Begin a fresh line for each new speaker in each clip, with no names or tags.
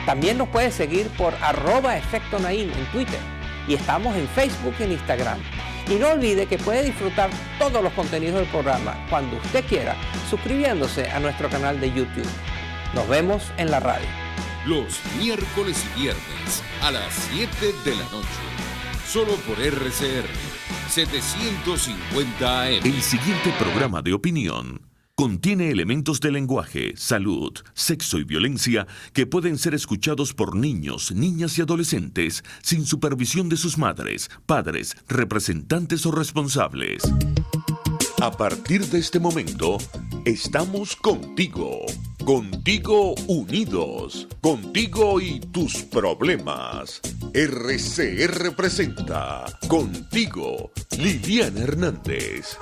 También nos puede seguir por @Efecto Naim en Twitter y estamos en Facebook y en Instagram. Y no olvide que puede disfrutar todos los contenidos del programa cuando usted quiera, suscribiéndose a nuestro canal de YouTube. Nos vemos en la radio.
Los miércoles y viernes a las 7 de la noche. Solo por RCR 750 AM.
El siguiente programa de opinión contiene elementos de lenguaje, salud, sexo y violencia que pueden ser escuchados por niños, niñas y adolescentes sin supervisión de sus madres, padres, representantes o responsables. A partir de este momento, estamos contigo. Contigo unidos. Contigo y tus problemas. RCR presenta Contigo, Liliana Hernández.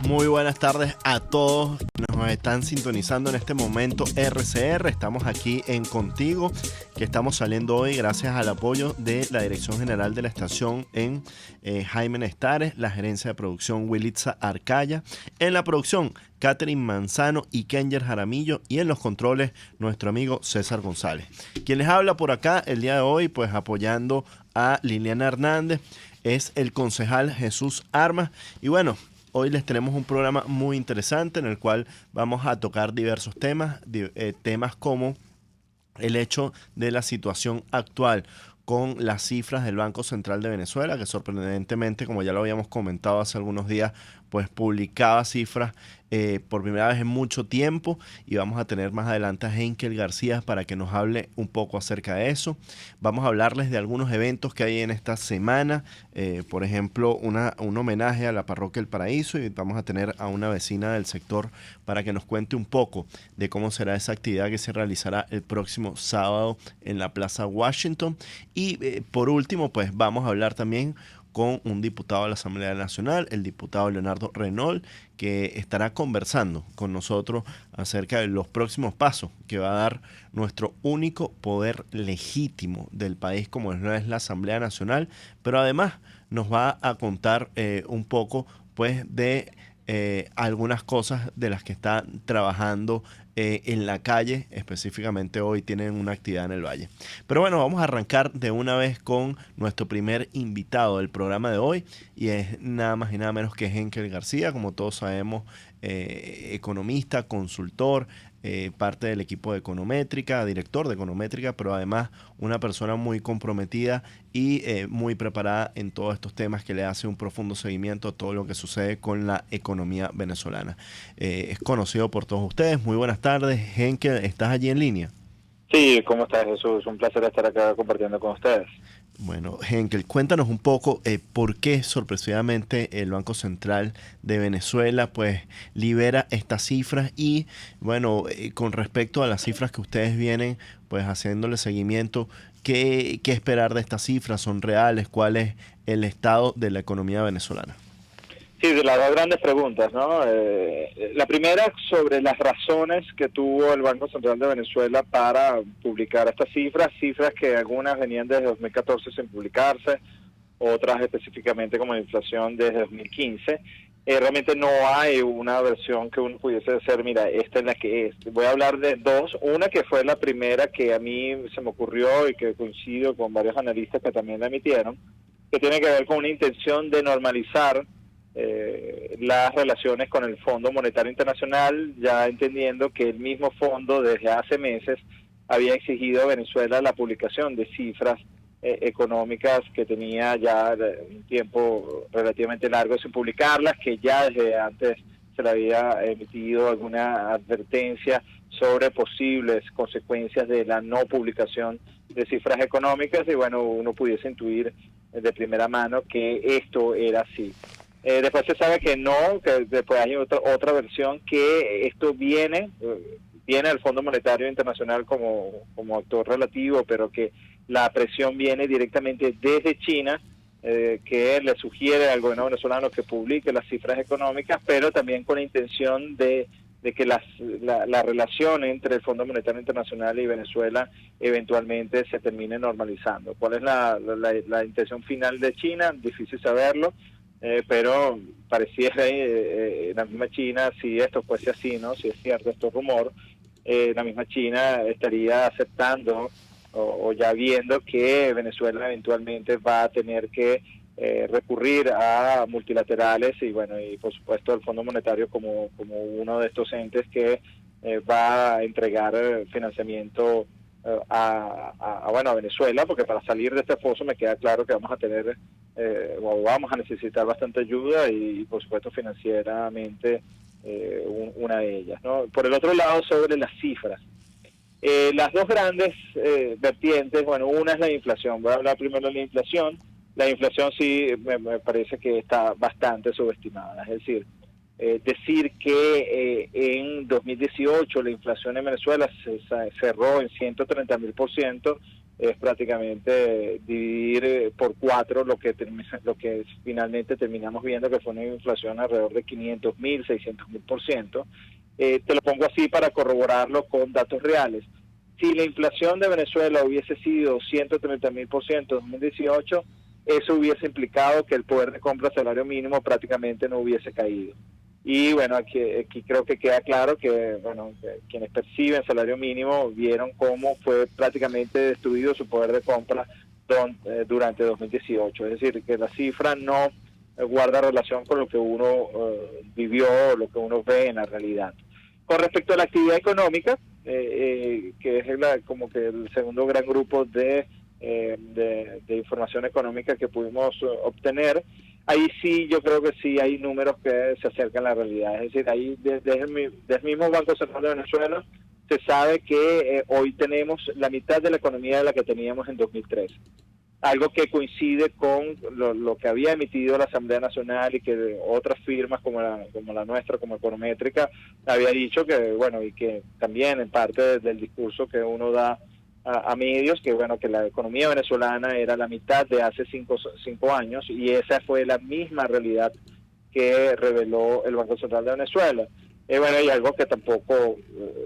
Muy buenas tardes a todos que nos están sintonizando en este momento RCR. Estamos aquí en Contigo, que estamos saliendo hoy gracias al apoyo de la Dirección General de la estación en Jaime Nestares, la gerencia de producción Wilitza Arcaya, en la producción Catherine Manzano y Kenger Jaramillo, y en los controles nuestro amigo César González. Quien les habla por acá el día de hoy, pues apoyando a Liliana Hernández, es el concejal Jesús Armas. Y bueno, hoy les tenemos un programa muy interesante en el cual vamos a tocar diversos temas, temas como el hecho de la situación actual con las cifras del Banco Central de Venezuela, que sorprendentemente, como ya lo habíamos comentado hace algunos días, pues publicaba cifras por primera vez en mucho tiempo, y vamos a tener más adelante a Henkel García para que nos hable un poco acerca de eso. Vamos a hablarles de algunos eventos que hay en esta semana, por ejemplo, un homenaje a la Parroquia El Paraíso, y vamos a tener a una vecina del sector para que nos cuente un poco de cómo será esa actividad que se realizará el próximo sábado en la Plaza Washington. Y por último, pues vamos a hablar también con un diputado de la Asamblea Nacional, el diputado Leonardo Reynol, que estará conversando con nosotros acerca de los próximos pasos que va a dar nuestro único poder legítimo del país, como es la Asamblea Nacional, pero además nos va a contar un poco pues de algunas cosas de las que están trabajando en la calle. Específicamente hoy tienen una actividad en el Valle. Pero bueno, vamos a arrancar de una vez con nuestro primer invitado del programa de hoy, y es nada más y nada menos que Henkel García, como todos sabemos, economista, consultor, parte del equipo de Econométrica, director de Econométrica, pero además una persona muy comprometida y muy preparada en todos estos temas, que le hace un profundo seguimiento a todo lo que sucede con la economía venezolana. Es conocido por todos ustedes. Muy buenas tardes, Henkel, ¿estás allí en línea?
Sí, ¿cómo estás, Jesús? Un placer estar acá compartiendo con ustedes.
Bueno, Henkel, cuéntanos un poco por qué sorpresivamente el Banco Central de Venezuela pues libera estas cifras, y bueno, con respecto a las cifras que ustedes vienen pues haciéndole seguimiento, ¿qué esperar de estas cifras? ¿Son reales? ¿Cuál es el estado de la economía venezolana?
Sí, de las dos grandes preguntas, ¿no? La primera sobre las razones que tuvo el Banco Central de Venezuela para publicar estas cifras que algunas venían desde 2014 sin publicarse, otras específicamente como la inflación desde 2015. Realmente no hay una versión que uno pudiese decir, mira, esta es la que es. Voy a hablar de dos. Una que fue la primera que a mí se me ocurrió y que coincido con varios analistas que también la emitieron, que tiene que ver con una intención de normalizar las relaciones con el Fondo Monetario Internacional, ya entendiendo que el mismo fondo desde hace meses había exigido a Venezuela la publicación de cifras económicas que tenía ya un tiempo relativamente largo sin publicarlas, que ya desde antes se le había emitido alguna advertencia sobre posibles consecuencias de la no publicación de cifras económicas, y bueno, uno pudiese intuir de primera mano que esto era así. Después se sabe que no, que después hay otra versión, que esto viene al Fondo Monetario Internacional como actor relativo, pero que la presión viene directamente desde China, que le sugiere al gobierno venezolano que publique las cifras económicas, pero también con la intención de que la relación entre el Fondo Monetario Internacional y Venezuela eventualmente se termine normalizando. ¿Cuál es la intención final de China? Difícil saberlo. pero pareciera la misma China, si esto fuese así, ¿no? Si es cierto estos rumor, la misma China estaría aceptando o ya viendo que Venezuela eventualmente va a tener que recurrir a multilaterales y bueno, y por supuesto el Fondo Monetario como uno de estos entes que va a entregar financiamiento a Venezuela, porque para salir de este foso me queda claro que vamos a tener o vamos a necesitar bastante ayuda y por supuesto financieramente una de ellas, ¿no? Por el otro lado, sobre las cifras, las dos grandes vertientes, bueno, una es la inflación. Voy a hablar primero de la inflación. La inflación sí me parece que está bastante subestimada, es decir, decir que en 2018 la inflación en Venezuela se cerró en 130.000%, es prácticamente dividir por 4 lo que finalmente terminamos viendo que fue una inflación alrededor de 500.000, 600.000%. Te lo pongo así para corroborarlo con datos reales. Si la inflación de Venezuela hubiese sido 130.000% en 2018, eso hubiese implicado que el poder de compra salario mínimo prácticamente no hubiese caído. Y bueno, aquí creo que queda claro que, bueno, que quienes perciben salario mínimo vieron cómo fue prácticamente destruido su poder de compra durante 2018. Es decir, que la cifra no guarda relación con lo que uno vivió, lo que uno ve en la realidad. Con respecto a la actividad económica, que es como que el segundo gran grupo de información económica que pudimos obtener, ahí sí yo creo que sí hay números que se acercan a la realidad. Es decir, ahí desde el mismo Banco Central de Venezuela se sabe que hoy tenemos la mitad de la economía de la que teníamos en 2013. Algo que coincide con lo que había emitido la Asamblea Nacional y que otras firmas como la nuestra, como Econométrica, había dicho que, bueno, y que también en parte del discurso que uno da a medios, que bueno, que la economía venezolana era la mitad de hace 5 años, y esa fue la misma realidad que reveló el Banco Central de Venezuela. Bueno, hay algo que tampoco,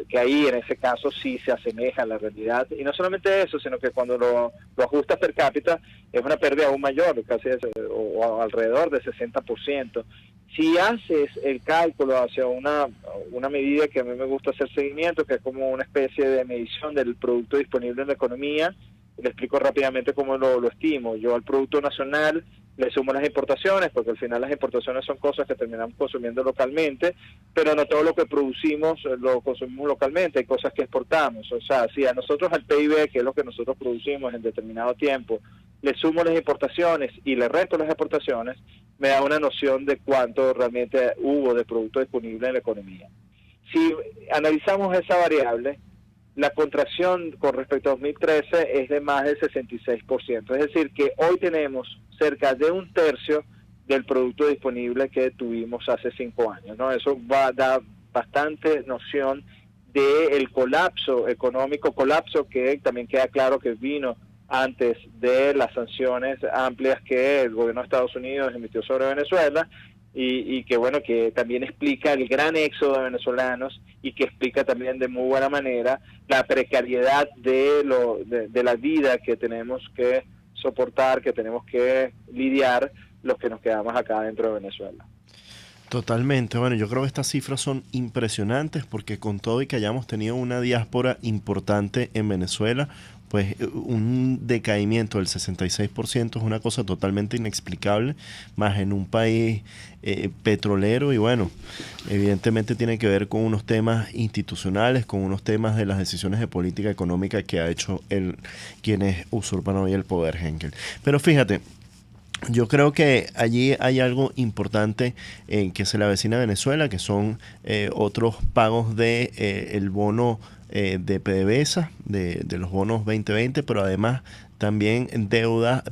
que ahí en ese caso sí se asemeja a la realidad, y no solamente eso, sino que cuando lo ajustas per cápita es una pérdida aún mayor, casi o alrededor de 60%. Si haces el cálculo hacia una medida que a mí me gusta hacer seguimiento, que es como una especie de medición del producto disponible en la economía, le explico rápidamente cómo lo estimo. Yo al Producto Nacional le sumo las importaciones, porque al final las importaciones son cosas que terminamos consumiendo localmente, pero no todo lo que producimos lo consumimos localmente, hay cosas que exportamos. O sea, si a nosotros al PIB, que es lo que nosotros producimos en determinado tiempo, le sumo las importaciones y le resto las exportaciones, me da una noción de cuánto realmente hubo de producto disponible en la economía. Si analizamos esa variable, la contracción con respecto a 2013 es de más del 66%. Es decir, que hoy tenemos cerca de un tercio del producto disponible que tuvimos hace 5 años, ¿no? Eso va a dar bastante noción del colapso económico, colapso que también queda claro que vino antes de las sanciones amplias que el gobierno de Estados Unidos emitió sobre Venezuela, y que bueno, que también explica el gran éxodo de venezolanos y que explica también de muy buena manera la precariedad de la vida que tenemos que soportar, que tenemos que lidiar los que nos quedamos acá dentro de Venezuela.
Totalmente. Bueno, yo creo que estas cifras son impresionantes porque con todo y que hayamos tenido una diáspora importante en Venezuela, pues un decaimiento del 66% es una cosa totalmente inexplicable, más en un país petrolero, y bueno, evidentemente tiene que ver con unos temas institucionales, con unos temas de las decisiones de política económica que ha hecho quienes usurpan hoy el poder, Henkel. Pero fíjate, yo creo que allí hay algo importante que se le avecina a Venezuela, que son otros pagos de el bono de PDVSA, de los bonos 2020, pero además también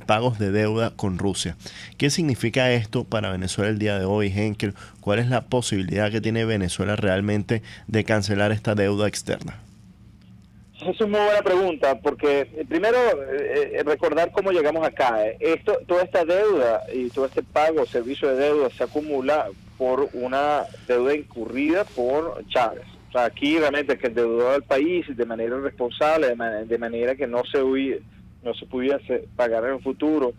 pagos de deuda con Rusia. ¿Qué significa esto para Venezuela el día de hoy, Henkel? ¿Cuál es la posibilidad que tiene Venezuela realmente de cancelar esta deuda externa?
Esa es una muy buena pregunta, porque primero recordar cómo llegamos acá. Toda esta deuda y todo este pago, servicio de deuda, se acumula por una deuda incurrida por Chávez. O sea, aquí realmente que endeudó al país de manera irresponsable, de manera que no se pudiese pagar en el futuro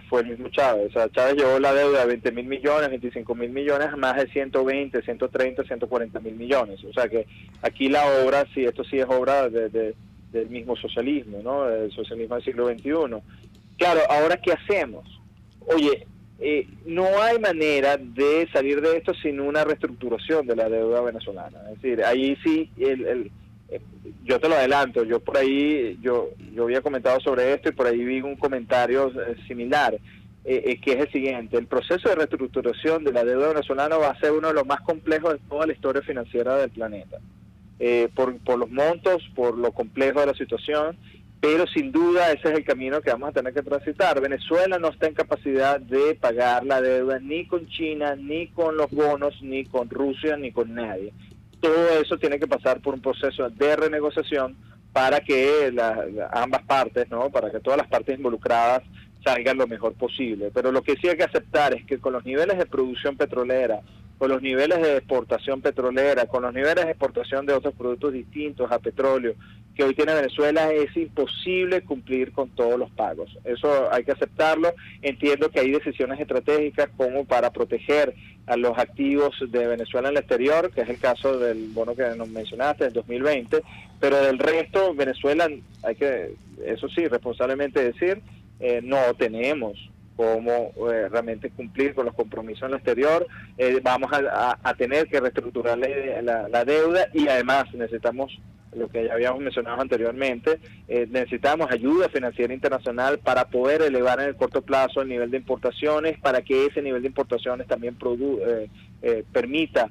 fue el mismo Chávez. O sea, Chávez llevó la deuda de 20 mil millones, 25 mil millones, a más de 120, 130, 140 mil millones. O sea que aquí la obra, sí, esto sí es obra del mismo socialismo, ¿no? Del socialismo del siglo XXI. Claro, ahora ¿qué hacemos? Oye, no hay manera de salir de esto sin una reestructuración de la deuda venezolana. Es decir, ahí sí, yo te lo adelanto, yo por ahí, yo había comentado sobre esto y por ahí vi un comentario similar, que es el siguiente: el proceso de reestructuración de la deuda venezolana va a ser uno de los más complejos de toda la historia financiera del planeta, por los montos, por lo complejo de la situación, pero sin duda ese es el camino que vamos a tener que transitar. Venezuela no está en capacidad de pagar la deuda ni con China, ni con los bonos, ni con Rusia, ni con nadie. Todo eso tiene que pasar por un proceso de renegociación para que ambas partes, ¿no? Para que todas las partes involucradas salgan lo mejor posible. Pero lo que sí hay que aceptar es que con los niveles de producción petrolera, con los niveles de exportación petrolera, con los niveles de exportación de otros productos distintos a petróleo que hoy tiene Venezuela, es imposible cumplir con todos los pagos. Eso hay que aceptarlo. Entiendo que hay decisiones estratégicas como para proteger a los activos de Venezuela en el exterior, que es el caso del bono que nos mencionaste, del 2020, pero del resto, Venezuela, hay que, eso sí, responsablemente decir, no tenemos cómo realmente cumplir con los compromisos en el exterior. Vamos a tener que reestructurar la deuda, y además necesitamos, lo que ya habíamos mencionado anteriormente, necesitamos ayuda financiera internacional para poder elevar en el corto plazo el nivel de importaciones, para que ese nivel de importaciones también permita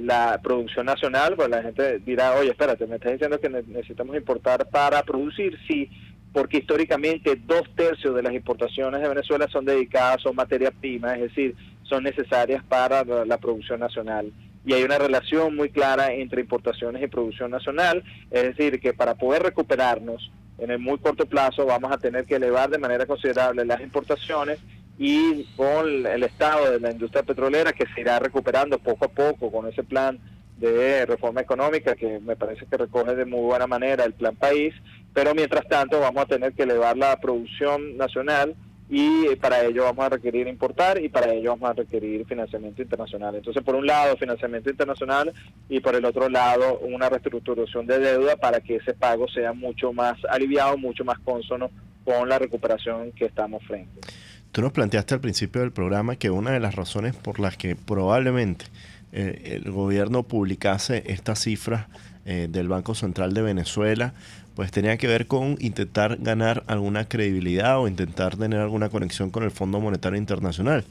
la producción nacional. Pues la gente dirá, oye, espérate, me estás diciendo que necesitamos importar para producir. Sí, porque históricamente 2/3 de las importaciones de Venezuela son dedicadas a materia prima, es decir, son necesarias para la producción nacional. Y hay una relación muy clara entre importaciones y producción nacional, es decir, que para poder recuperarnos en el muy corto plazo vamos a tener que elevar de manera considerable las importaciones, y con el estado de la industria petrolera, que se irá recuperando poco a poco con ese plan de reforma económica que me parece que recoge de muy buena manera el Plan País, pero mientras tanto vamos a tener que elevar la producción nacional, y para ello vamos a requerir importar, y para ello vamos a requerir financiamiento internacional. Entonces, por un lado, financiamiento internacional, y por el otro lado, una reestructuración de deuda para que ese pago sea mucho más aliviado, mucho más cónsono con la recuperación que estamos frente.
Tú nos planteaste al principio del programa que una de las razones por las que probablemente el gobierno publicase estas cifras del Banco Central de Venezuela, pues tenía que ver con intentar ganar alguna credibilidad o intentar tener alguna conexión con el Fondo Monetario Internacional.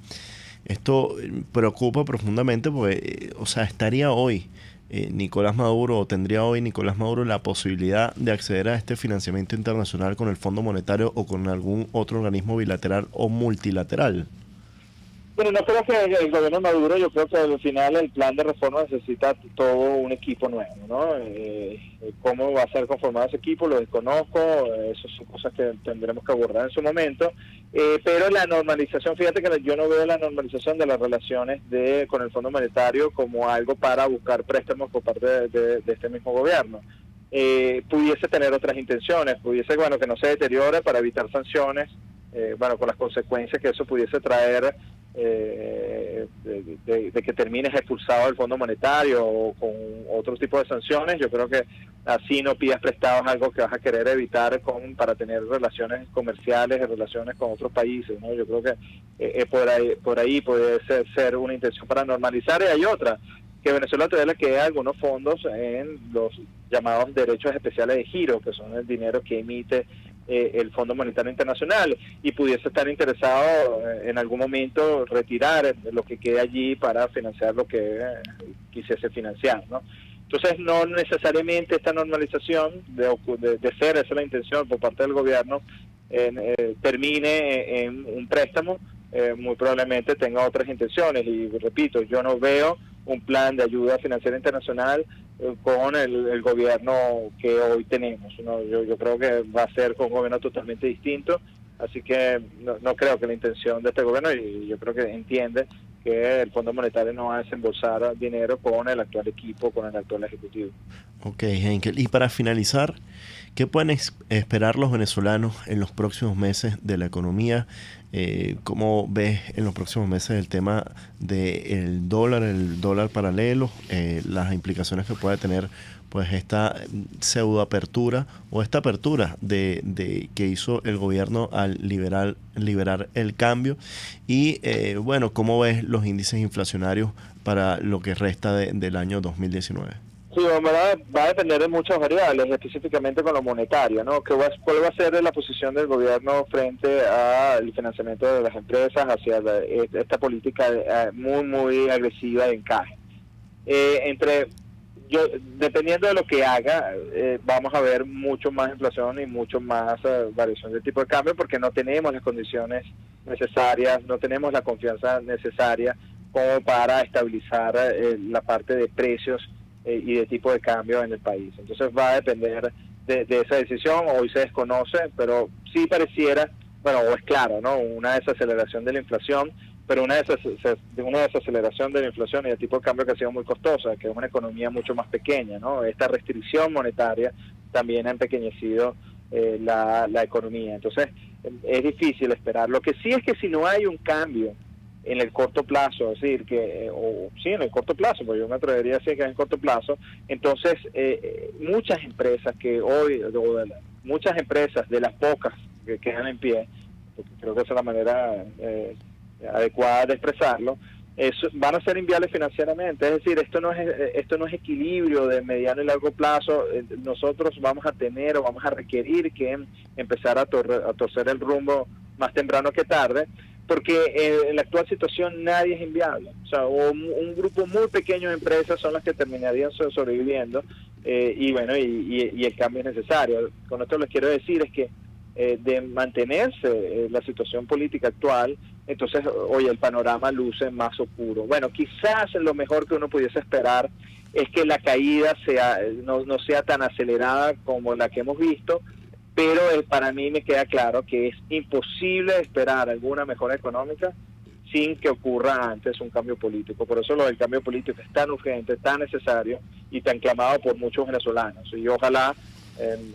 Esto preocupa profundamente porque, estaría hoy Nicolás Maduro, o tendría hoy Nicolás Maduro la posibilidad de acceder a este financiamiento internacional con el Fondo Monetario o con algún otro organismo bilateral o multilateral.
Bueno, no creo que el gobierno de Maduro, yo creo que al final el plan de reforma necesita todo un equipo nuevo, ¿no? ¿Cómo va a ser conformado ese equipo? Lo desconozco, esas son cosas que tendremos que abordar en su momento, pero la normalización, fíjate que yo no veo la normalización de las relaciones con el Fondo Monetario como algo para buscar préstamos por parte de este mismo gobierno. Pudiese tener otras intenciones, pudiese, que no se deteriore para evitar sanciones, con las consecuencias que eso pudiese traer, de que termines expulsado del Fondo Monetario o con otro tipo de sanciones. Yo creo que así no pidas prestados algo que vas a querer evitar para tener relaciones comerciales, relaciones con otros países, ¿no? Yo creo que por ahí puede ser una intención para normalizar. Y hay otra, que Venezuela todavía le queda algunos fondos en los llamados derechos especiales de giro, que son el dinero que emite el Fondo Monetario Internacional, y pudiese estar interesado en algún momento retirar lo que quede allí para financiar lo que quisiese financiar, ¿no? Entonces, no necesariamente esta normalización de ser, esa es la intención por parte del gobierno, termine en un préstamo. Muy probablemente tenga otras intenciones, y repito, yo no veo un plan de ayuda financiera internacional con el gobierno que hoy tenemos, ¿no? Yo creo que va a ser con un gobierno totalmente distinto, así que no creo que la intención de este gobierno, y yo creo que entiende que el Fondo Monetario no va a desembolsar dinero con el actual equipo, con el actual ejecutivo.
Ok, Henkel. Y para finalizar, ¿qué pueden esperar los venezolanos en los próximos meses de la economía ¿Cómo ves en los próximos meses el tema del dólar paralelo, las implicaciones que puede tener pues esta pseudo apertura o esta apertura de que hizo el gobierno al liberar el cambio? Y bueno, ¿cómo ves los índices inflacionarios para lo que resta del año 2019?
Sí, va a depender de muchas variables, específicamente con lo monetario, ¿no? ¿Cuál va a ser la posición del gobierno frente al financiamiento de las empresas hacia esta política muy agresiva de encaje? Dependiendo de lo que haga, vamos a ver mucho más inflación y mucho más variación de tipo de cambio, porque no tenemos las condiciones necesarias, no tenemos la confianza necesaria como para estabilizar la parte de precios y de tipo de cambio en el país. Entonces va a depender de esa decisión. Hoy se desconoce, pero sí pareciera, bueno, o es claro, ¿no? Una desaceleración de la inflación, pero una desaceleración de la inflación y de tipo de cambio que ha sido muy costosa, que es una economía mucho más pequeña, ¿no? Esta restricción monetaria también ha empequeñecido la economía. Entonces es difícil esperar. Lo que sí es que si no hay un cambio en el corto plazo, es decir, en el corto plazo, porque yo me atrevería a decir que en el corto plazo, entonces muchas empresas muchas empresas de las pocas que quedan en pie, porque creo que esa es la manera adecuada de expresarlo, van a ser inviables financieramente. Es decir, esto no es equilibrio de mediano y largo plazo. Nosotros vamos a tener o vamos a requerir que empezar a torcer el rumbo más temprano que tarde, porque en la actual situación nadie es inviable. O sea, un grupo muy pequeño de empresas son las que terminarían sobreviviendo, y bueno, y el cambio es necesario. Con esto les quiero decir es que de mantenerse la situación política actual, entonces hoy el panorama luce más oscuro. Bueno, quizás lo mejor que uno pudiese esperar es que la caída no sea tan acelerada como la que hemos visto, pero para mí me queda claro que es imposible esperar alguna mejora económica sin que ocurra antes un cambio político. Por eso lo del cambio político es tan urgente, tan necesario y tan clamado por muchos venezolanos. Y ojalá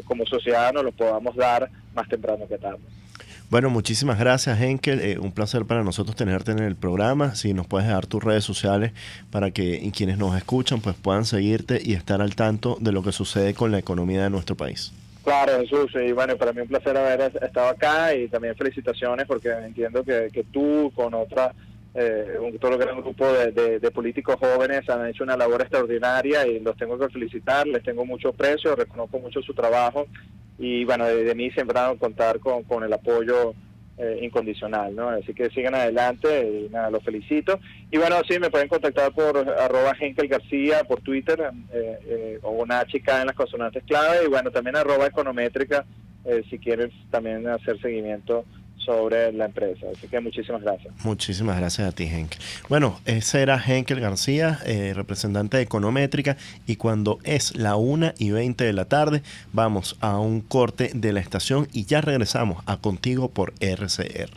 como sociedad nos lo podamos dar más temprano que tarde.
Bueno, muchísimas gracias, Henkel. Un placer para nosotros tenerte en el programa. Si nos puedes dar tus redes sociales para que quienes nos escuchan pues puedan seguirte y estar al tanto de lo que sucede con la economía de nuestro país.
Claro, Jesús, y bueno, para mí un placer haber estado acá y también felicitaciones porque entiendo que tú con todo el gran grupo de políticos jóvenes han hecho una labor extraordinaria y los tengo que felicitar, les tengo mucho aprecio, reconozco mucho su trabajo y bueno, de mí siempre van a contar con el apoyo incondicional, ¿no? Así que sigan adelante y nada, los felicito. Y bueno, sí, me pueden contactar por @HenkelGarcía por Twitter, o una chica en las consonantes clave, y bueno, también @Econométrica, si quieren también hacer seguimiento sobre la empresa. Así que muchísimas gracias.
Muchísimas gracias a ti, Henkel. Bueno, ese era Henkel García, representante de Econométrica, y cuando es la 1:20 de la tarde, vamos a un corte de la estación y ya regresamos a Contigo por RCR.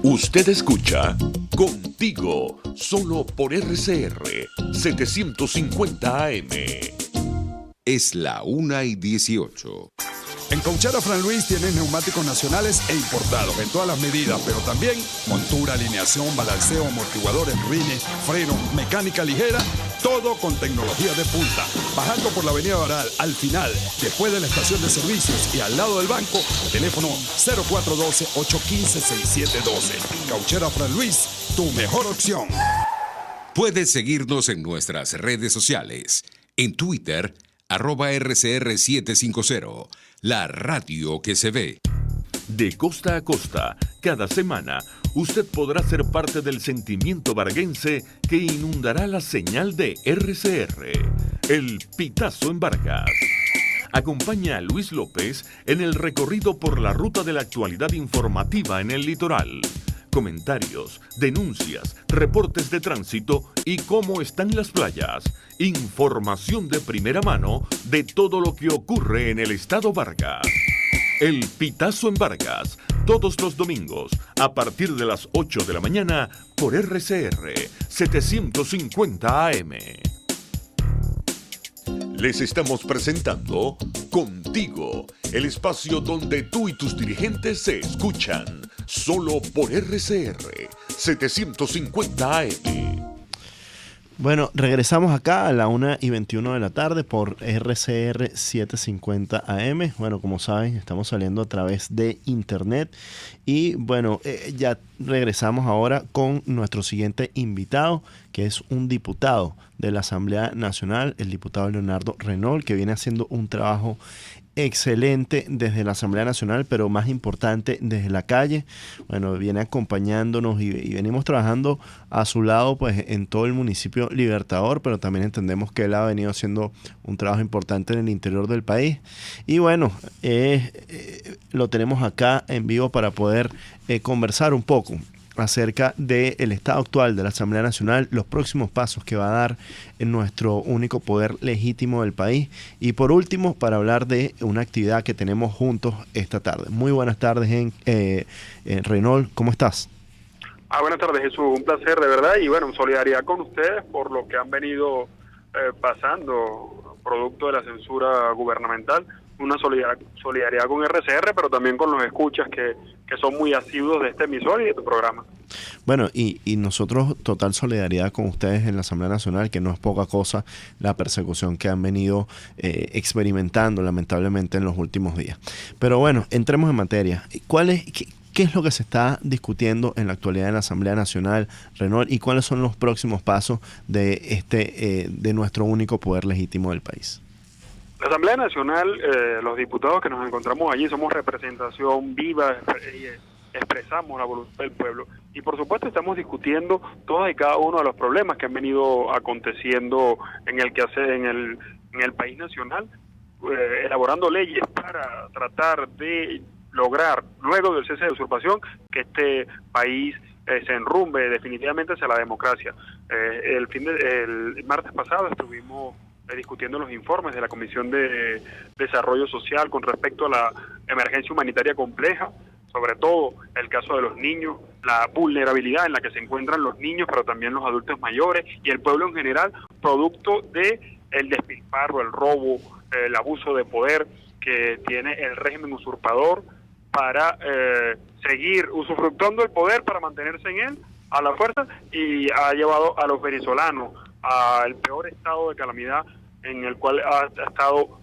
Usted escucha Contigo, solo por RCR 750 AM.
Es la 1:18.
En Cauchera Fran Luis tienes neumáticos nacionales e importados en todas las medidas, pero también montura, alineación, balanceo, amortiguadores, rines, frenos, mecánica ligera, todo con tecnología de punta. Bajando por la avenida Baral, al final, después de la estación de servicios y al lado del banco, teléfono 0412-815-6712. Cauchera Fran Luis, tu mejor opción.
Puedes seguirnos en nuestras redes sociales. En Twitter, @RCR750. La radio que se ve.
De costa a costa, cada semana, usted podrá ser parte del sentimiento varguense que inundará la señal de RCR, el Pitazo en Vargas. Acompaña a Luis López en el recorrido por la ruta de la actualidad informativa en el litoral. Comentarios, denuncias, reportes de tránsito y cómo están las playas. Información de primera mano de todo lo que ocurre en el estado Vargas. El Pitazo en Vargas, todos los domingos, a partir de las 8 de la mañana, por RCR 750 AM. Les estamos presentando Contigo, el espacio donde tú y tus dirigentes se escuchan.
solo por RCR 750 AM.
Bueno, regresamos acá a la 1:21 de la tarde por RCR 750 AM. Bueno, como saben, estamos saliendo a través de internet. Y bueno, ya regresamos ahora con nuestro siguiente invitado, que es un diputado de la Asamblea Nacional, el diputado Leonardo Reynol, que viene haciendo un trabajo excelente desde la Asamblea Nacional, pero más importante desde la calle. Bueno, viene acompañándonos y venimos trabajando a su lado pues en todo el municipio Libertador, pero también entendemos que él ha venido haciendo un trabajo importante en el interior del país. Y bueno, lo tenemos acá en vivo para poder conversar un poco acerca del estado actual de la Asamblea Nacional, los próximos pasos que va a dar en nuestro único poder legítimo del país, y por último para hablar de una actividad que tenemos juntos esta tarde. Muy buenas tardes, Reynol, ¿cómo estás?
Buenas tardes, Jesús, un placer de verdad, y bueno, solidaridad con ustedes por lo que han venido pasando producto de la censura gubernamental. Una solidaridad con RCR, pero también con los escuchas que son muy asiduos de este emisor y de tu programa.
Bueno, y nosotros total solidaridad con ustedes en la Asamblea Nacional, que no es poca cosa la persecución que han venido experimentando lamentablemente en los últimos días. Pero bueno, entremos en materia. ¿Qué es lo que se está discutiendo en la actualidad en la Asamblea Nacional, Reynol, y cuáles son los próximos pasos de nuestro único poder legítimo del país?
La Asamblea Nacional, los diputados que nos encontramos allí somos representación viva y expresamos la voluntad del pueblo. Y por supuesto estamos discutiendo todos y cada uno de los problemas que han venido aconteciendo en el país nacional, elaborando leyes para tratar de lograr, luego del cese de usurpación, que este país se enrumbe definitivamente hacia la democracia. El martes pasado estuvimos discutiendo los informes de la Comisión de Desarrollo Social con respecto a la emergencia humanitaria compleja, sobre todo el caso de los niños, la vulnerabilidad en la que se encuentran los niños, pero también los adultos mayores y el pueblo en general, producto de el despilfarro, el robo, el abuso de poder que tiene el régimen usurpador para seguir usufructuando el poder para mantenerse en él a la fuerza, y ha llevado a los venezolanos al peor estado de calamidad en el cual ha estado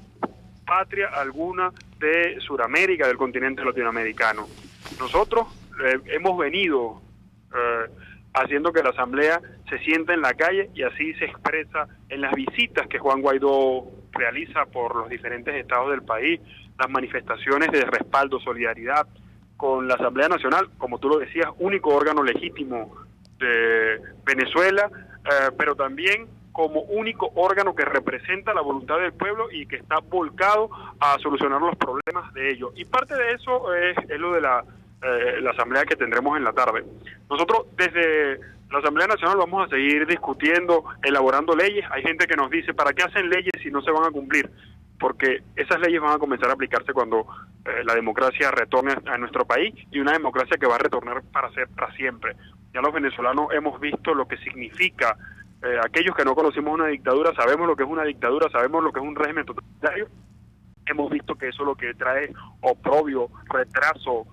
patria alguna de Sudamérica, del continente latinoamericano. Nosotros hemos venido haciendo que la Asamblea se sienta en la calle, y así se expresa en las visitas que Juan Guaidó realiza por los diferentes estados del país, las manifestaciones de respaldo, solidaridad con la Asamblea Nacional, como tú lo decías, único órgano legítimo de Venezuela, pero también como único órgano que representa la voluntad del pueblo y que está volcado a solucionar los problemas de ellos. Y parte de eso es lo de la asamblea que tendremos en la tarde. Nosotros desde la Asamblea Nacional vamos a seguir discutiendo, elaborando leyes. Hay gente que nos dice, ¿para qué hacen leyes si no se van a cumplir? Porque esas leyes van a comenzar a aplicarse cuando la democracia retorne a nuestro país, y una democracia que va a retornar para siempre. Ya los venezolanos hemos visto lo que significa. Aquellos que no conocimos una dictadura sabemos lo que es una dictadura, sabemos lo que es un régimen totalitario. Hemos visto que eso lo que trae oprobio, retraso,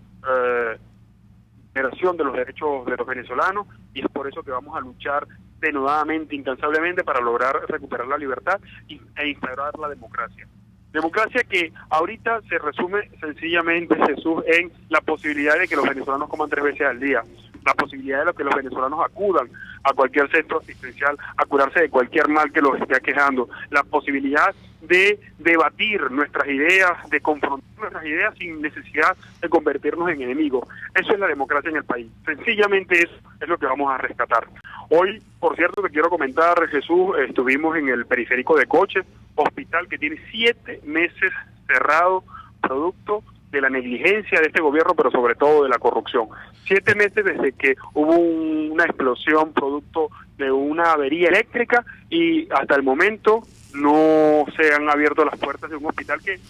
generación de los derechos de los venezolanos, y es por eso que vamos a luchar denodadamente, incansablemente, para lograr recuperar la libertad e instaurar la democracia. Democracia que ahorita se resume sencillamente, Jesús, en la posibilidad de que los venezolanos coman 3 veces al día, la posibilidad de que los venezolanos acudan a cualquier centro asistencial a curarse de cualquier mal que los esté aquejando, la posibilidad de debatir nuestras ideas, de confrontar nuestras ideas sin necesidad de convertirnos en enemigos. Eso es la democracia en el país. Sencillamente eso es lo que vamos a rescatar. Hoy, por cierto, te quiero comentar, Jesús, estuvimos en el periférico de Coche, hospital que tiene 7 meses cerrado, producto de la negligencia de este gobierno, pero sobre todo de la corrupción. 7 meses desde que hubo una explosión producto de una avería eléctrica, y hasta el momento no se han abierto las puertas de un hospital que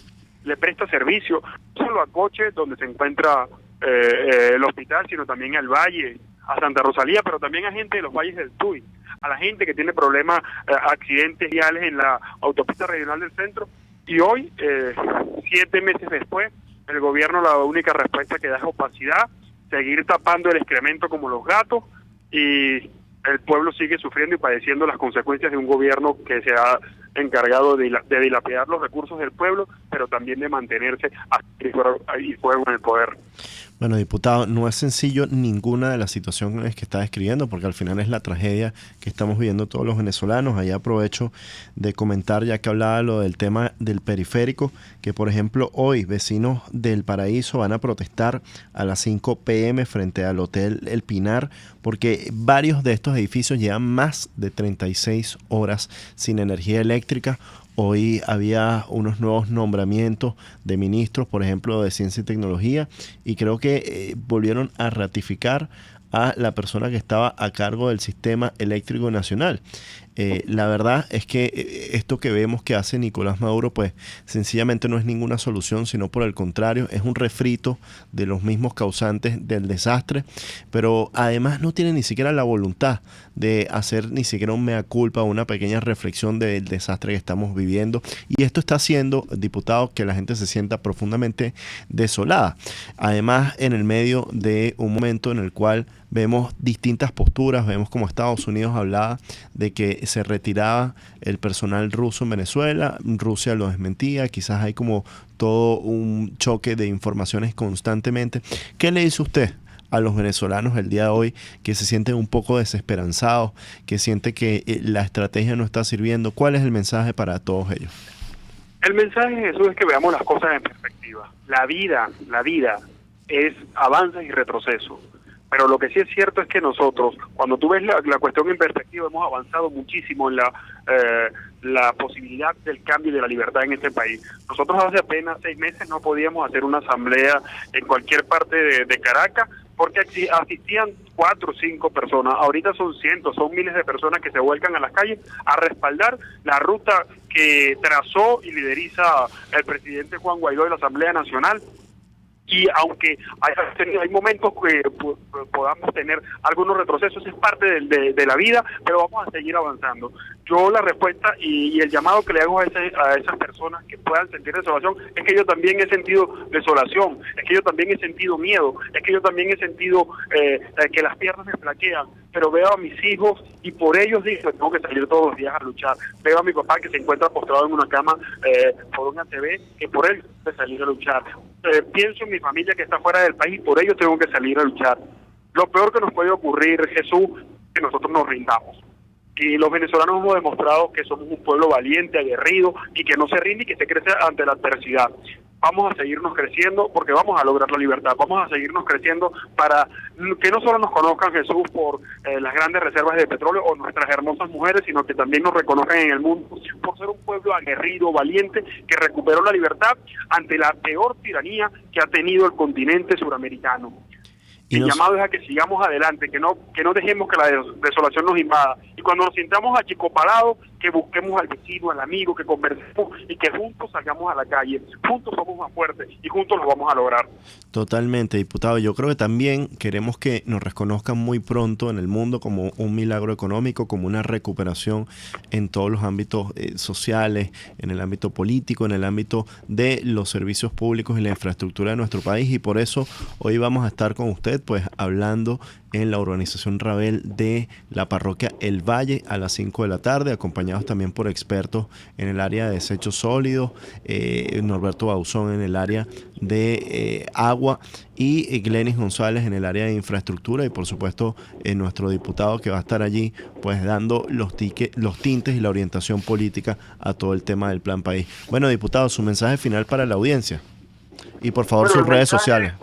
le presta servicio no solo a Coche, donde se encuentra el hospital, sino también al Valle, a Santa Rosalía, pero también a gente de los valles del Tuy, a la gente que tiene problemas, accidentes viales en la autopista regional del centro. Y hoy, 7 meses después, el gobierno, la única respuesta que da es opacidad seguir tapando el excremento como los gatos, y el pueblo sigue sufriendo y padeciendo las consecuencias de un gobierno que se ha encargado de dilapidar los recursos del pueblo, pero también de mantenerse y fuego en el poder.
Bueno, diputado, no es sencillo ninguna de las situaciones que está describiendo, porque al final es la tragedia que estamos viviendo todos los venezolanos. Ahí aprovecho de comentar, ya que hablaba lo del tema del periférico, que por ejemplo hoy vecinos del Paraíso van a protestar a las 5 p.m. frente al Hotel El Pinar, porque varios de estos edificios llevan más de 36 horas sin energía eléctrica. Hoy había unos nuevos nombramientos de ministros, por ejemplo, de Ciencia y Tecnología, y creo que volvieron a ratificar a la persona que estaba a cargo del Sistema Eléctrico Nacional. La verdad es que esto que vemos que hace Nicolás Maduro, pues sencillamente no es ninguna solución, sino por el contrario, es un refrito de los mismos causantes del desastre, pero además no tiene ni siquiera la voluntad de hacer ni siquiera un mea culpa, una pequeña reflexión del desastre que estamos viviendo, y esto está haciendo, diputado, que la gente se sienta profundamente desolada. Además, en el medio de un momento en el cual vemos distintas posturas, vemos como Estados Unidos hablaba de que se retiraba el personal ruso en Venezuela, Rusia lo desmentía, quizás hay como todo un choque de informaciones constantemente. ¿Qué le dice usted a los venezolanos el día de hoy que se sienten un poco desesperanzados, que sienten que la estrategia no está sirviendo? ¿Cuál es el mensaje para todos ellos?
El mensaje, Jesús, es que veamos las cosas en perspectiva. La vida es avance y retroceso. Pero lo que sí es cierto es que nosotros, cuando tú ves la cuestión en perspectiva, hemos avanzado muchísimo en la posibilidad del cambio y de la libertad en este país. Nosotros hace apenas 6 meses no podíamos hacer una asamblea en cualquier parte de Caracas, porque asistían 4 o 5 personas. Ahorita son cientos, son miles de personas que se vuelcan a las calles a respaldar la ruta que trazó y lideriza el presidente Juan Guaidó de la Asamblea Nacional. Y aunque hay momentos que podamos tener algunos retrocesos, es parte de la vida, pero vamos a seguir avanzando. Yo la respuesta y el llamado que le hago a esas personas que puedan sentir desolación, es que yo también he sentido desolación, es que yo también he sentido miedo, es que yo también he sentido que las piernas me flaquean, pero veo a mis hijos y por ellos digo, tengo que salir todos los días a luchar. Veo a mi papá que se encuentra postrado en una cama por una TV, que por él tengo que salir a luchar. Pienso en mi familia que está fuera del país, por ellos tengo que salir a luchar. Lo peor que nos puede ocurrir, Jesús, es que nosotros nos rindamos. Y los venezolanos hemos demostrado que somos un pueblo valiente, aguerrido, y que no se rinde y que se crece ante la adversidad. Vamos a seguirnos creciendo porque vamos a lograr la libertad. Vamos a seguirnos creciendo para que no solo nos conozcan, Jesús, por las grandes reservas de petróleo o nuestras hermosas mujeres, sino que también nos reconozcan en el mundo por ser un pueblo aguerrido, valiente, que recuperó la libertad ante la peor tiranía que ha tenido el continente suramericano. El llamado es a que sigamos adelante, que no dejemos que la desolación nos invada. Y cuando nos sintamos achicopalados, que busquemos al vecino, al amigo, que conversemos y que juntos salgamos a la calle. Juntos somos más fuertes y juntos lo vamos a lograr.
Totalmente, diputado. Yo creo que también queremos que nos reconozcan muy pronto en el mundo como un milagro económico, como una recuperación en todos los ámbitos sociales, en el ámbito político, en el ámbito de los servicios públicos y la infraestructura de nuestro país. Y por eso hoy vamos a estar con usted, pues hablando en la urbanización Rabel de la parroquia El Valle a las 5 de la tarde, acompañados también por expertos en el área de desechos sólidos, Norberto Bauzón en el área de agua y Glenis González en el área de infraestructura, y por supuesto nuestro diputado que va a estar allí pues dando los tintes y la orientación política a todo el tema del Plan País. Bueno, diputado, su mensaje final para la audiencia y por favor sus redes sociales.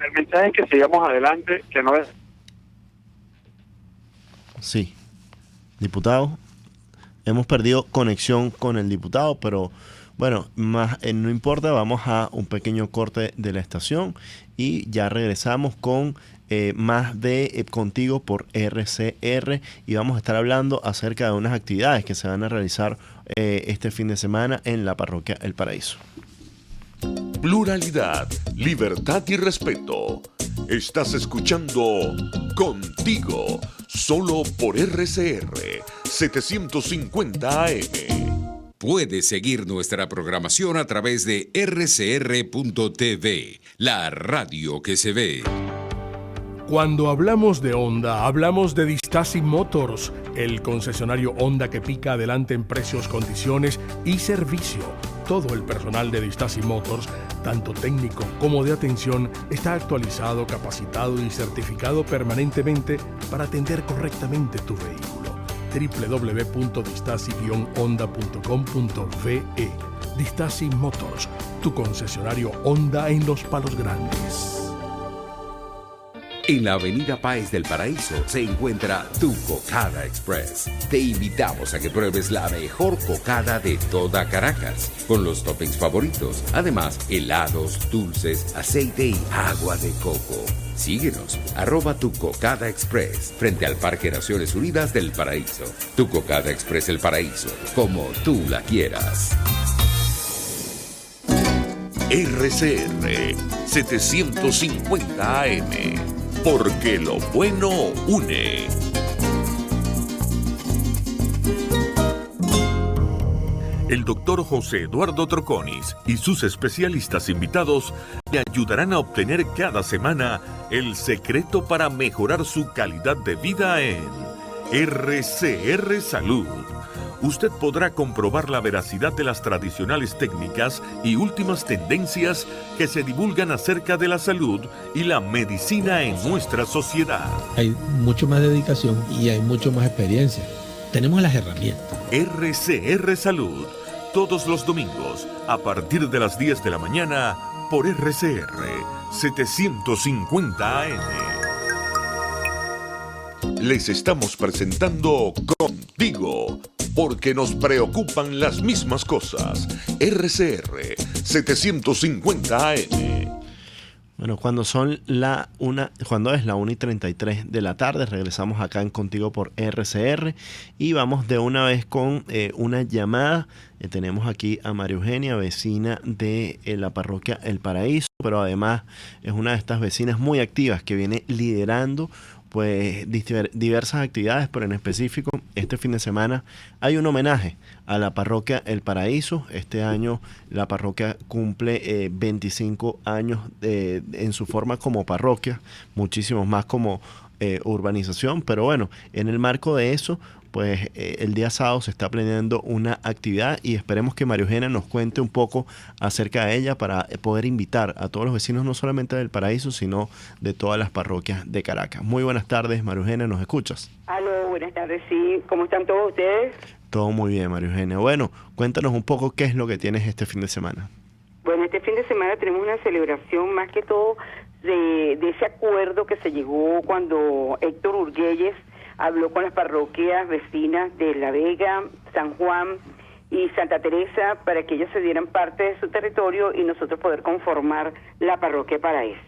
El mensaje es que sigamos adelante, que no es...
Sí, diputado, hemos perdido conexión con el diputado, pero bueno, no importa, vamos a un pequeño corte de la estación y ya regresamos con más de Contigo por RCR, y vamos a estar hablando acerca de unas actividades que se van a realizar este fin de semana en la parroquia El Paraíso.
Pluralidad, libertad y respeto. Estás escuchando Contigo, solo por RCR 750 AM.
Puedes seguir nuestra programación a través de rcr.tv, la radio que se ve.
Cuando hablamos de Honda, hablamos de Distasi Motors, el concesionario Honda que pica adelante en precios, condiciones y servicio. Todo el personal de Distasi Motors, tanto técnico como de atención, está actualizado, capacitado y certificado permanentemente para atender correctamente tu vehículo. www.distasi-honda.com.ve. Distasi Motors, tu concesionario Honda en Los Palos Grandes.
En la avenida Páez del Paraíso se encuentra Tu Cocada Express. Te invitamos a que pruebes la mejor cocada de toda Caracas, con los toppings favoritos. Además, helados, dulces, aceite y agua de coco. Síguenos, @Tu Cocada Express, frente al Parque Naciones Unidas del Paraíso. Tu Cocada Express El Paraíso, como tú la quieras.
RCR 750 AM, porque lo bueno une. El doctor José Eduardo Troconis y sus especialistas invitados le ayudarán a obtener cada semana el secreto para mejorar su calidad de vida en RCR Salud. Usted podrá comprobar la veracidad de las tradicionales técnicas y últimas tendencias que se divulgan acerca de la salud y la medicina en nuestra sociedad.
Hay mucho más dedicación y hay mucho más experiencia. Tenemos las herramientas.
RCR Salud, todos los domingos, a partir de las 10 de la mañana, por RCR 750 AM. Les estamos presentando Contigo, porque nos preocupan las mismas cosas. RCR 750 AM.
Bueno, cuando es la 1:33 de la tarde, regresamos acá en Contigo por RCR y vamos de una vez con una llamada. Tenemos aquí a María Eugenia, vecina de la parroquia El Paraíso, pero además es una de estas vecinas muy activas que viene liderando pues diversas actividades, pero en específico este fin de semana hay un homenaje a la parroquia El Paraíso. Este año la parroquia cumple 25 años en su forma como parroquia, muchísimos más como urbanización, pero bueno, en el marco de eso, pues el día sábado se está planeando una actividad y esperemos que María Eugenia nos cuente un poco acerca de ella para poder invitar a todos los vecinos, no solamente del Paraíso, sino de todas las parroquias de Caracas. Muy buenas tardes, María Eugenia, ¿nos escuchas?
Aló, buenas tardes, sí. ¿Cómo están todos ustedes?
Todo muy bien, María Eugenia. Bueno, cuéntanos un poco qué es lo que tienes este fin de semana.
Bueno, este fin de semana tenemos una celebración más que todo de ese acuerdo que se llegó cuando Héctor Urguelles habló con las parroquias vecinas de La Vega, San Juan y Santa Teresa para que ellos se dieran parte de su territorio y nosotros poder conformar la parroquia Paraíso.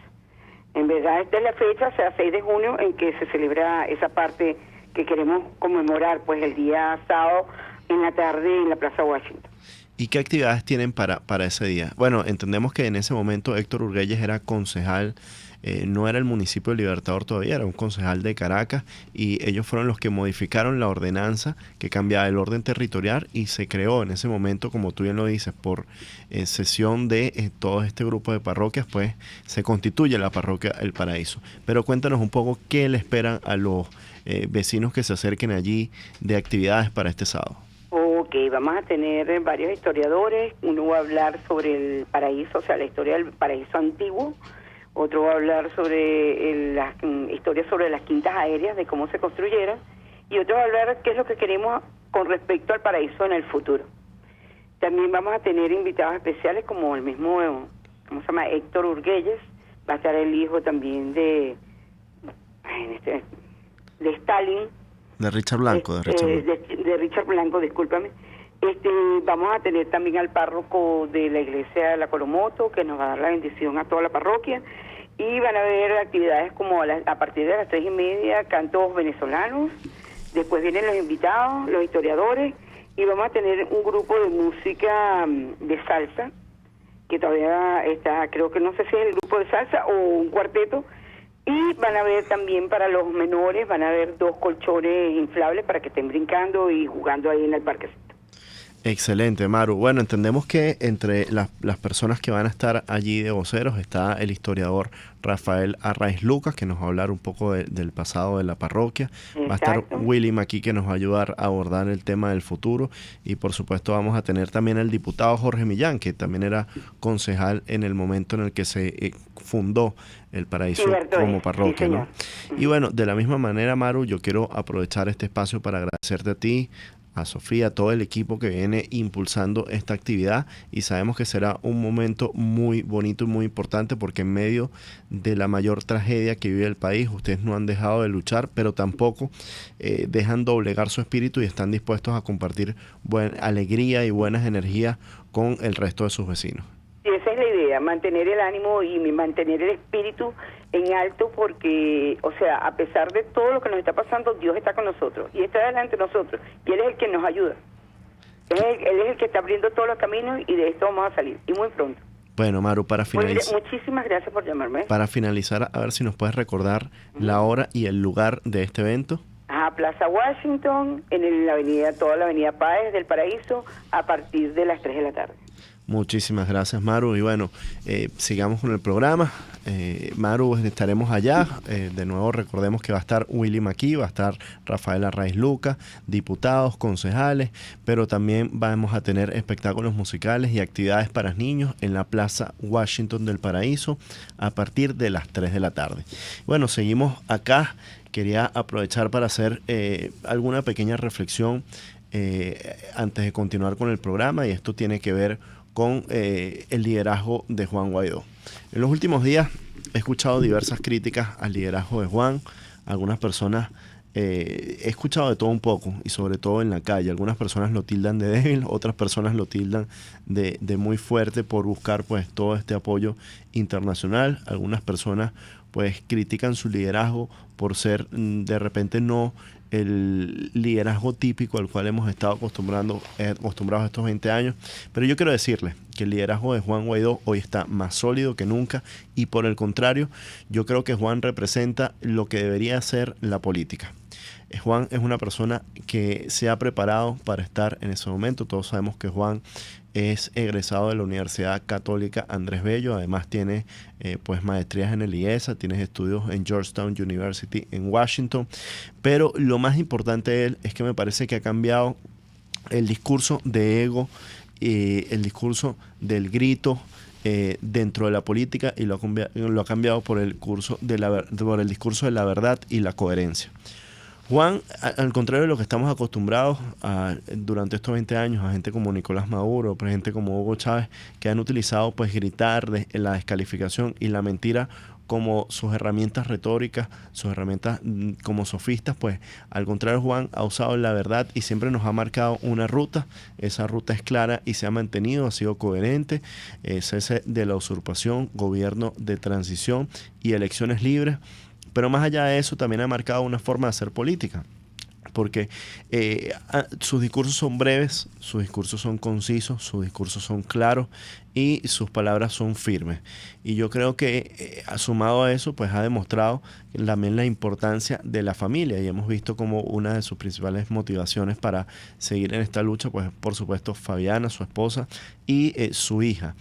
En verdad, esta es la fecha, o sea, 6 de junio, en que se celebra esa parte que queremos conmemorar, pues el día sábado en la tarde en la Plaza Washington.
¿Y qué actividades tienen para ese día? Bueno, entendemos que en ese momento Héctor Urguelles era concejal, no era el municipio de Libertador todavía, era un concejal de Caracas y ellos fueron los que modificaron la ordenanza que cambiaba el orden territorial y se creó en ese momento, como tú bien lo dices, por sesión de todo este grupo de parroquias, pues se constituye la parroquia El Paraíso. Pero cuéntanos un poco qué le esperan a los vecinos que se acerquen allí de actividades para este sábado.
Ok, vamos a tener varios historiadores. Uno va a hablar sobre el paraíso, o sea, la historia del paraíso antiguo. Otro va a hablar sobre la historia sobre las quintas aéreas, de cómo se construyeron. Y otro va a hablar qué es lo que queremos con respecto al paraíso en el futuro. También vamos a tener invitados especiales como el mismo, ¿cómo se llama? Héctor Urguelles. Va a estar el hijo también de Stalin.
De Richard Blanco,
de Richard Blanco, discúlpame. Vamos a tener también al párroco de la iglesia de la Colomoto, que nos va a dar la bendición a toda la parroquia. Y van a haber actividades como a partir de las 3:30, cantos venezolanos. Después vienen los invitados, los historiadores. Y vamos a tener un grupo de música de salsa, que todavía está, creo que no sé si es el grupo de salsa o un cuarteto. Y van a haber también para los menores, van a haber 2 colchones inflables para que estén brincando y jugando ahí en el parquecito.
Excelente, Maru. Bueno, entendemos que entre las personas que van a estar allí de voceros está el historiador Rafael Arraiz Lucas, que nos va a hablar un poco del pasado de la parroquia. Va a estar Willy Maquí, que nos va a ayudar a abordar el tema del futuro. Y por supuesto vamos a tener también al diputado Jorge Millán, que también era concejal en el momento en el que se fundó el Paraíso como parroquia, ¿no? Y bueno, de la misma manera, Maru, yo quiero aprovechar este espacio para agradecerte a ti, a Sofía, a todo el equipo que viene impulsando esta actividad, y sabemos que será un momento muy bonito y muy importante, porque en medio de la mayor tragedia que vive el país, ustedes no han dejado de luchar, pero tampoco dejan doblegar su espíritu y están dispuestos a compartir alegría y buenas energías con el resto de sus vecinos.
Y esa es la idea, mantener el ánimo y mantener el espíritu en alto, porque, o sea, a pesar de todo lo que nos está pasando, Dios está con nosotros y está delante de nosotros, y Él es el que nos ayuda. Él es el que está abriendo todos los caminos, y de esto vamos a salir, y muy pronto.
Bueno, Maru, para finalizar...
Muchísimas gracias por llamarme.
Para finalizar, a ver si nos puedes recordar la hora y el lugar de este evento.
Plaza Washington, toda la avenida Páez del Paraíso, a partir de las 3 de la tarde.
Muchísimas gracias, Maru. Y bueno, sigamos con el programa. Maru, estaremos allá. De nuevo, recordemos que va a estar Willy Maquí, va a estar Rafael Arraiz Lucas, diputados, concejales, pero también vamos a tener espectáculos musicales y actividades para niños en la Plaza Washington del Paraíso a partir de las 3 de la tarde. Bueno, seguimos acá. Quería aprovechar para hacer alguna pequeña reflexión antes de continuar con el programa, y esto tiene que ver con el liderazgo de Juan Guaidó. En los últimos días he escuchado diversas críticas al liderazgo de Juan. Algunas personas, he escuchado de todo un poco, y sobre todo en la calle. Algunas personas lo tildan de débil, otras personas lo tildan de muy fuerte por buscar pues todo este apoyo internacional. Algunas personas pues critican su liderazgo por ser de repente no el liderazgo típico al cual hemos estado acostumbrados estos 20 años. Pero yo quiero decirles que el liderazgo de Juan Guaidó hoy está más sólido que nunca, y por el contrario, yo creo que Juan representa lo que debería ser la política. Juan es una persona que se ha preparado para estar en ese momento. Todos sabemos que Juan es egresado de la Universidad Católica Andrés Bello. Además tiene pues maestrías en el IESA, tiene estudios en Georgetown University en Washington. Pero lo más importante de él es que me parece que ha cambiado el discurso de ego, el discurso del grito dentro de la política, y lo ha cambiado por el discurso de la verdad y la coherencia. Juan, al contrario de lo que estamos acostumbrados durante estos 20 años, a gente como Nicolás Maduro, a gente como Hugo Chávez, que han utilizado pues gritar, la descalificación y la mentira como sus herramientas retóricas, sus herramientas como sofistas, pues al contrario, Juan ha usado la verdad y siempre nos ha marcado una ruta. Esa ruta es clara y se ha mantenido, ha sido coherente. Cese de la usurpación, gobierno de transición y elecciones libres. Pero más allá de eso, también ha marcado una forma de hacer política, porque sus discursos son breves, sus discursos son concisos, sus discursos son claros y sus palabras son firmes. Y yo creo que sumado a eso, pues ha demostrado también la importancia de la familia, y hemos visto como una de sus principales motivaciones para seguir en esta lucha, pues por supuesto Fabiana, su esposa, y su hija.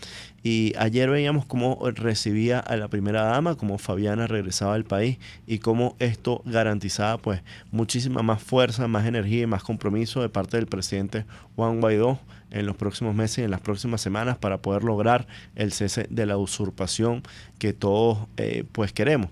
Y ayer veíamos cómo recibía a la primera dama, cómo Fabiana regresaba al país, y cómo esto garantizaba pues muchísima más fuerza, más energía y más compromiso de parte del presidente Juan Guaidó en los próximos meses y en las próximas semanas para poder lograr el cese de la usurpación que todos pues queremos.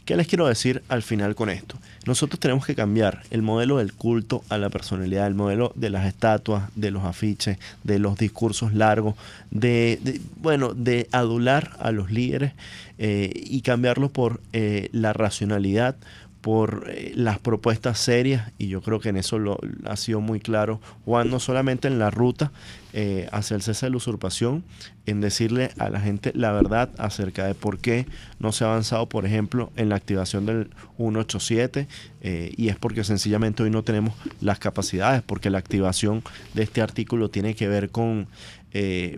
¿Qué les quiero decir al final con esto? Nosotros tenemos que cambiar el modelo del culto a la personalidad, el modelo de las estatuas, de los afiches, de los discursos largos, de adular a los líderes y cambiarlo por la racionalidad, por las propuestas serias, y yo creo que en eso ha sido muy claro Juan, no solamente en la ruta hacia el cese de la usurpación, en decirle a la gente la verdad acerca de por qué no se ha avanzado, por ejemplo, en la activación del 187, y es porque sencillamente hoy no tenemos las capacidades, porque la activación de este artículo tiene que ver con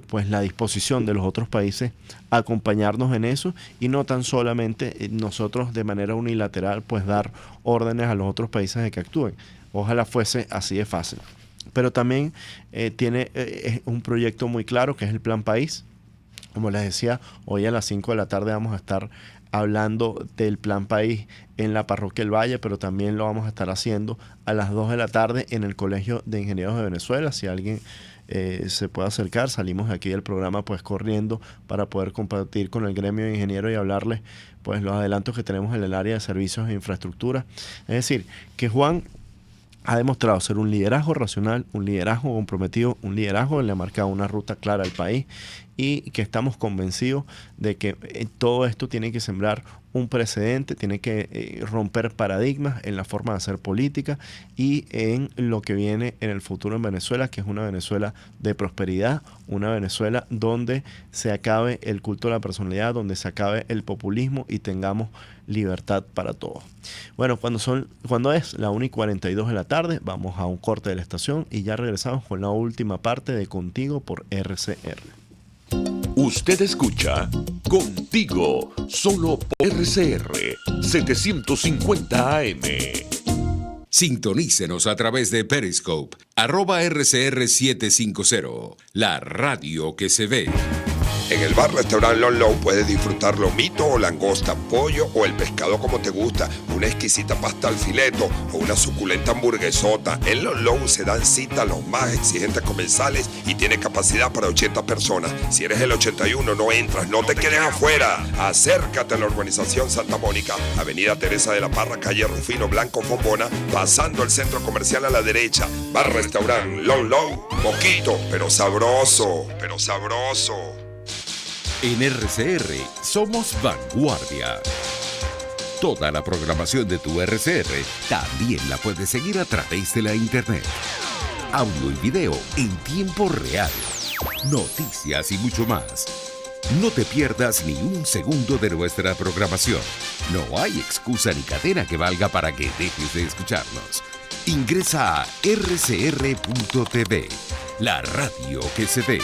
pues la disposición de los otros países a acompañarnos en eso, y no tan solamente nosotros de manera unilateral pues dar órdenes a los otros países de que actúen. Ojalá fuese así de fácil. Pero también tiene un proyecto muy claro que es el Plan País. Como les decía, hoy a las 5 de la tarde vamos a estar hablando del Plan País en la Parroquia El Valle, pero también lo vamos a estar haciendo a las 2 de la tarde en el Colegio de Ingenieros de Venezuela. Si alguien se puede acercar, salimos de aquí del programa pues corriendo para poder compartir con el gremio de ingenieros y hablarles pues los adelantos que tenemos en el área de servicios e infraestructura. Es decir, que Juan ha demostrado ser un liderazgo racional, un liderazgo comprometido, un liderazgo que le ha marcado una ruta clara al país y que estamos convencidos de que todo esto tiene que sembrar un precedente, tiene que romper paradigmas en la forma de hacer política y en lo que viene en el futuro en Venezuela, que es una Venezuela de prosperidad, una Venezuela donde se acabe el culto de la personalidad, donde se acabe el populismo y tengamos libertad para todos. Bueno, cuando es la 1:42 de la tarde, vamos a un corte de la estación y ya regresamos con la última parte de Contigo por RCR.
Usted escucha Contigo, solo por RCR 750 AM.
Sintonícenos a través de Periscope, @RCR750, la radio que se ve.
En el bar restaurante Lon Low puedes disfrutar lomito o langosta, pollo o el pescado como te gusta, una exquisita pasta al fileto o una suculenta hamburguesota. En Lon Low se dan cita los más exigentes comensales y tiene capacidad para 80 personas. Si eres el 81 no entras, no te quedes afuera. Acércate a la urbanización Santa Mónica, Avenida Teresa de la Parra, calle Rufino Blanco Fombona, pasando el centro comercial a la derecha. Bar restaurante Lon Low, poquito pero sabroso, pero sabroso.
En RCR somos vanguardia. Toda la programación de tu RCR también la puedes seguir a través de la internet. Audio y video en tiempo real. Noticias y mucho más. No te pierdas ni un segundo de nuestra programación. No hay excusa ni cadena que valga para que dejes de escucharnos. Ingresa a rcr.tv, la radio que se ve.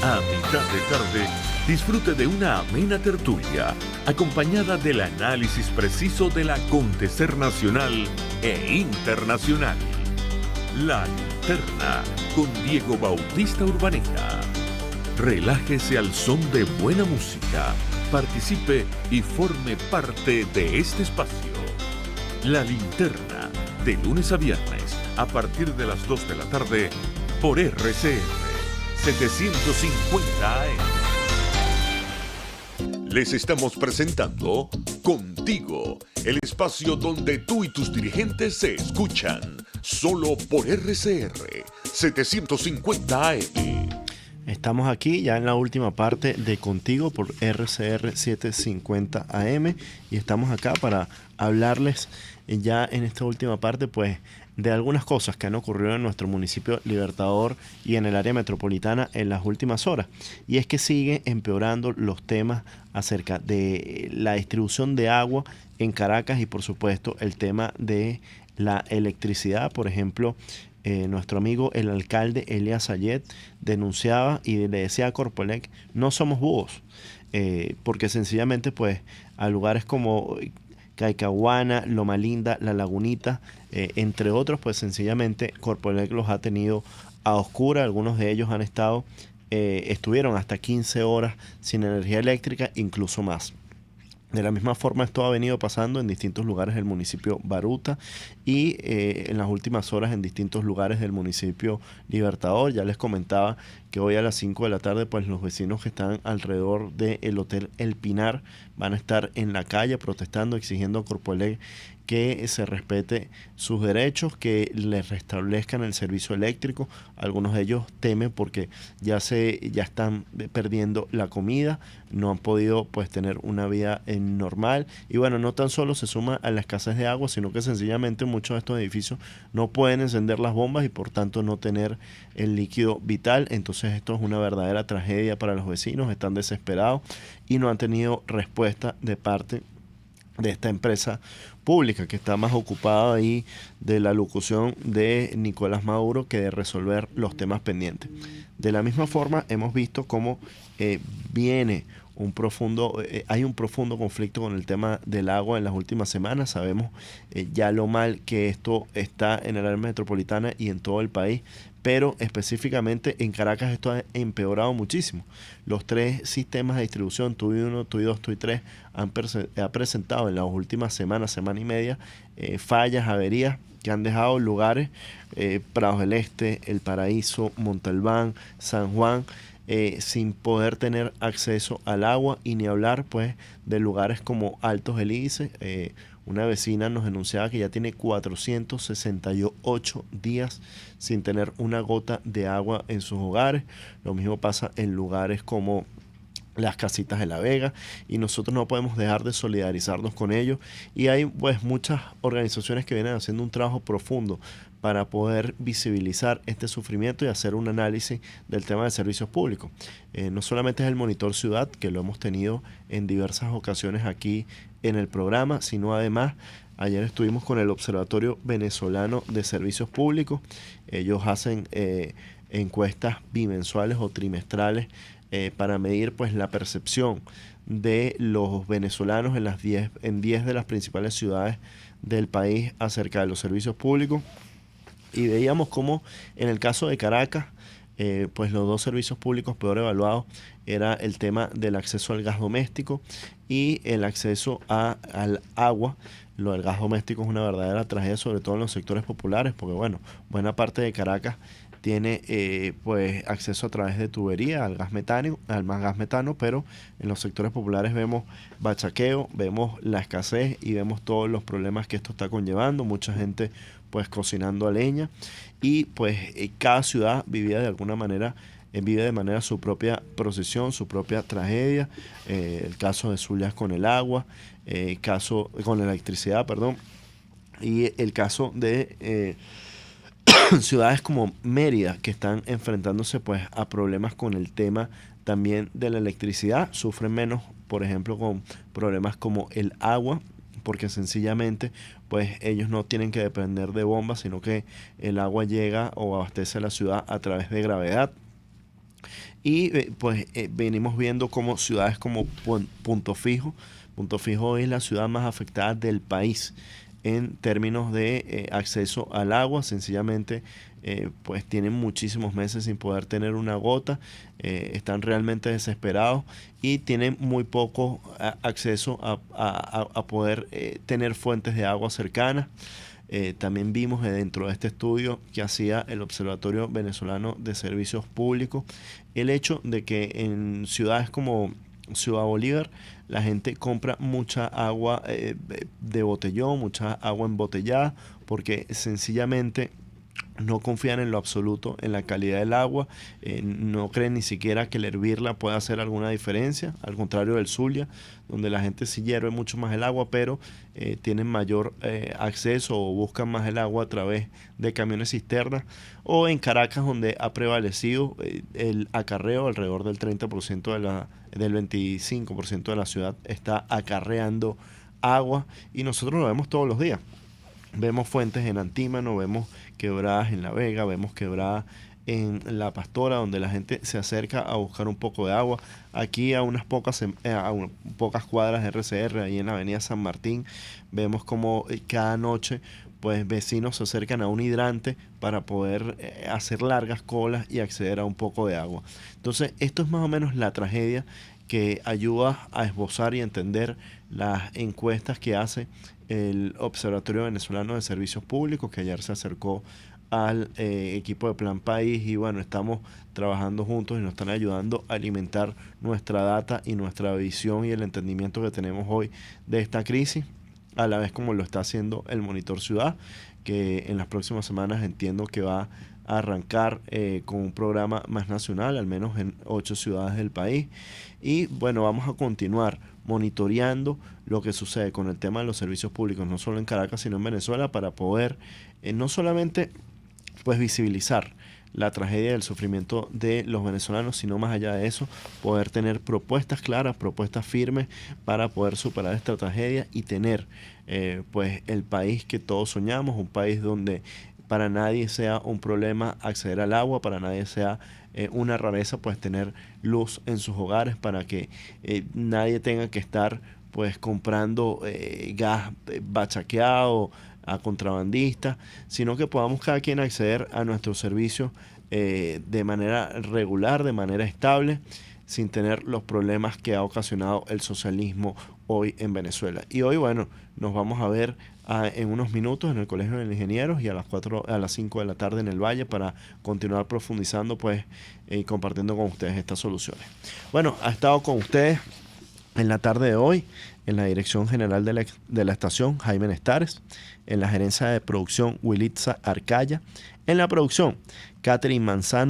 A mitad de tarde, disfrute de una amena tertulia, acompañada del análisis preciso del acontecer nacional e internacional. La Linterna, con Diego Bautista Urbaneta. Relájese al son de buena música, participe y forme parte de este espacio. La Linterna, de lunes a viernes, a partir de las 2 de la tarde, por RCR 750 AM. Les estamos presentando Contigo, el espacio donde tú y tus dirigentes se escuchan, solo por RCR 750 AM.
Estamos aquí ya en la última parte de Contigo por RCR 750 AM y estamos acá para hablarles ya en esta última parte pues de algunas cosas que han ocurrido en nuestro municipio Libertador y en el área metropolitana en las últimas horas. Y es que sigue empeorando los temas acerca de la distribución de agua en Caracas y por supuesto el tema de la electricidad. Por ejemplo, nuestro amigo el alcalde Elias Sayed denunciaba y le decía a Corpoelec, no somos búhos, porque sencillamente pues a lugares como Caicahuana, Loma Linda, La Lagunita, entre otros, pues sencillamente Corpoelec los ha tenido a oscura. Algunos de ellos han estuvieron hasta 15 horas sin energía eléctrica, incluso más. De la misma forma esto ha venido pasando en distintos lugares del municipio Baruta y en las últimas horas en distintos lugares del municipio Libertador. Ya les comentaba que hoy a las 5 de la tarde pues los vecinos que están alrededor del Hotel El Pinar van a estar en la calle protestando, exigiendo a Corpoelec que se respete sus derechos, que les restablezcan el servicio eléctrico. Algunos de ellos temen porque ya están perdiendo la comida, no han podido pues tener una vida normal. Y bueno, no tan solo se suma a la escasez de agua, sino que sencillamente muchos de estos edificios no pueden encender las bombas y por tanto no tener el líquido vital. Entonces esto es una verdadera tragedia para los vecinos, están desesperados y no han tenido respuesta de parte de esta empresa pública que está más ocupada ahí de la locución de Nicolás Maduro que de resolver los temas pendientes. De la misma forma hemos visto cómo viene hay un profundo conflicto con el tema del agua en las últimas semanas. Sabemos ya lo mal que esto está en el área metropolitana y en todo el país, pero específicamente en Caracas esto ha empeorado muchísimo. Los 3 sistemas de distribución, TUI 1, TUI 2, TUI 3, han presentado en las últimas semanas, semana y media, fallas, averías que han dejado lugares, Prados del Este, El Paraíso, Montalbán, San Juan, sin poder tener acceso al agua, y ni hablar pues de lugares como Altos del Ídice. Una vecina nos denunciaba que ya tiene 468 días sin tener una gota de agua en sus hogares. Lo mismo pasa en lugares como las Casitas de la Vega, y nosotros no podemos dejar de solidarizarnos con ellos. Y hay pues muchas organizaciones que vienen haciendo un trabajo profundo para poder visibilizar este sufrimiento y hacer un análisis del tema de servicios públicos. No solamente es el Monitor Ciudad, que lo hemos tenido en diversas ocasiones aquí en el programa, sino además ayer estuvimos con el Observatorio Venezolano de Servicios Públicos. Ellos hacen encuestas bimensuales o trimestrales para medir pues la percepción de los venezolanos en 10 de las principales ciudades del país acerca de los servicios públicos. Y veíamos cómo en el caso de Caracas, pues los 2 servicios públicos peor evaluados era el tema del acceso al gas doméstico y el acceso al agua. Lo del gas doméstico es una verdadera tragedia, sobre todo en los sectores populares, porque bueno, buena parte de Caracas tiene pues acceso a través de tubería al gas metano, pero en los sectores populares vemos bachaqueo, vemos la escasez y vemos todos los problemas que esto está conllevando. Mucha gente pues cocinando a leña, y pues cada ciudad vive de manera su propia procesión, su propia tragedia. El caso de Zulia con el agua, con la electricidad, perdón, y el caso de ciudades como Mérida, que están enfrentándose pues a problemas con el tema también de la electricidad. Sufren menos, por ejemplo, con problemas como el agua, porque sencillamente pues ellos no tienen que depender de bombas, sino que el agua llega o abastece a la ciudad a través de gravedad. Y venimos viendo como ciudades como Punto Fijo es la ciudad más afectada del país en términos de acceso al agua. Sencillamente pues tienen muchísimos meses sin poder tener una gota, están realmente desesperados y tienen muy poco acceso a poder tener fuentes de agua cercanas. También vimos dentro de este estudio que hacía el Observatorio Venezolano de Servicios Públicos el hecho de que en ciudades como Ciudad Bolívar la gente compra mucha agua de botellón, mucha agua embotellada, porque sencillamente no confían en lo absoluto en la calidad del agua, no creen ni siquiera que el hervirla pueda hacer alguna diferencia, al contrario del Zulia, donde la gente sí hierve mucho más el agua, pero tienen mayor acceso o buscan más el agua a través de camiones cisternas, o en Caracas, donde ha prevalecido el acarreo. Alrededor del 30% del 25% de la ciudad está acarreando agua, y nosotros lo vemos todos los días. Vemos fuentes en Antímano, vemos quebradas en La Vega, vemos quebradas en La Pastora, donde la gente se acerca a buscar un poco de agua. Aquí a unas pocas cuadras de RCR, ahí en la avenida San Martín, vemos como cada noche pues vecinos se acercan a un hidrante para poder hacer largas colas y acceder a un poco de agua. Entonces, esto es más o menos la tragedia que ayuda a esbozar y entender las encuestas que hace el Observatorio Venezolano de Servicios Públicos, que ayer se acercó al equipo de Plan País, y bueno, estamos trabajando juntos y nos están ayudando a alimentar nuestra data y nuestra visión y el entendimiento que tenemos hoy de esta crisis, a la vez como lo está haciendo el Monitor Ciudad, que en las próximas semanas entiendo que va a arrancar con un programa más nacional, al menos en 8 ciudades del país. Y bueno, vamos a continuar monitoreando lo que sucede con el tema de los servicios públicos, no solo en Caracas, sino en Venezuela, para poder no solamente pues visibilizar la tragedia del sufrimiento de los venezolanos, sino más allá de eso, poder tener propuestas claras, propuestas firmes para poder superar esta tragedia y tener pues el país que todos soñamos, un país donde para nadie sea un problema acceder al agua, para nadie sea una rareza pues tener luz en sus hogares, para que nadie tenga que estar pues comprando gas bachaqueado a contrabandistas, sino que podamos cada quien acceder a nuestros servicios de manera regular, de manera estable, sin tener los problemas que ha ocasionado el socialismo hoy en Venezuela. Y hoy, bueno, nos vamos a ver en unos minutos en el Colegio de Ingenieros y a las 5 de la tarde en el Valle para continuar profundizando pues y compartiendo con ustedes estas soluciones. Bueno, ha estado con ustedes en la tarde de hoy en la dirección general de la estación Jaime Nestares, en la gerencia de producción Wilitza Arcaya, en la producción Catherine Manzano